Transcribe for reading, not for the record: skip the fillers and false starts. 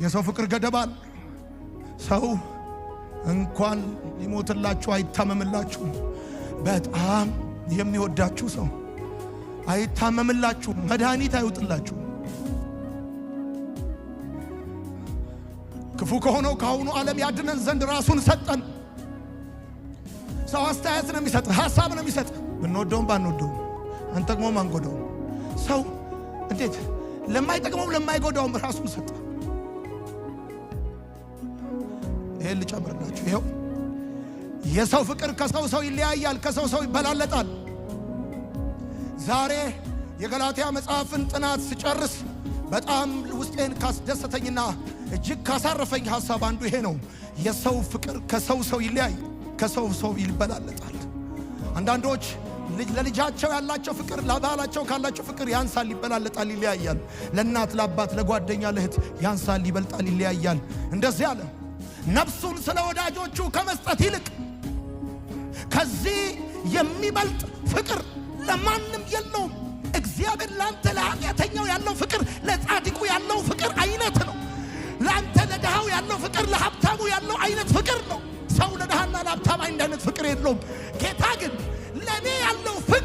የሰው ፍቅር ገደባል። ሰው እንኳን ሊሞትላችሁ አይታመምላችሁ። በጣም የሚወዳችሁ ሰው አይታመምላችሁ፣ መድኃኒት አይውጥላችሁ። ክፉ ከሆነው ከአሁኑ ዓለም ያድነን ዘንድ ራሱን ሰጠን። ሰው አስተያየት ነው የሚሰጥ፣ ሐሳብ ነው የሚሰጥ። ብንወደውም ባንወደውም አንጠቅመውም አንጎዳውም። ሰው እንዴት ለማይጠቅመውም ለማይጎዳውም ራሱን ሰጠ። ይሄን ልጨምርላችሁ። ይሄው የሰው ፍቅር ከሰው ሰው ይለያያል፣ ከሰው ሰው ይበላለጣል። ዛሬ የገላትያ መጽሐፍን ጥናት ስጨርስ በጣም ውስጤን ካስደሰተኝና እጅግ ካሳረፈኝ ሐሳብ አንዱ ይሄ ነው። የሰው ፍቅር ከሰው ሰው ይለያያል፣ ከሰው ሰው ይበላለጣል። አንዳንዶች ለልጃቸው ያላቸው ፍቅር ለባላቸው ካላቸው ፍቅር ያንሳል፣ ይበላለጣል፣ ይለያያል። ለእናት ለአባት ለጓደኛ ለእህት ያንሳል፣ ይበልጣል፣ ይለያያል። እንደዚህ አለ፣ ነፍሱን ስለ ወዳጆቹ ከመስጠት ይልቅ ከዚህ የሚበልጥ ፍቅር ለማንም የለውም። እግዚአብሔር ላንተ ለኃጢአተኛው ያለው ፍቅር ለጻድቁ ያለው ፍቅር አይነት ነው። ላንተ ለድሃው ያለው ፍቅር ለሀብታሙ ያለው አይነት ፍቅር ነው። ሰው ለድሃና ለሀብታም አይነት ፍቅር የለውም። ጌታ ግን ለኔ ያለው ፍቅር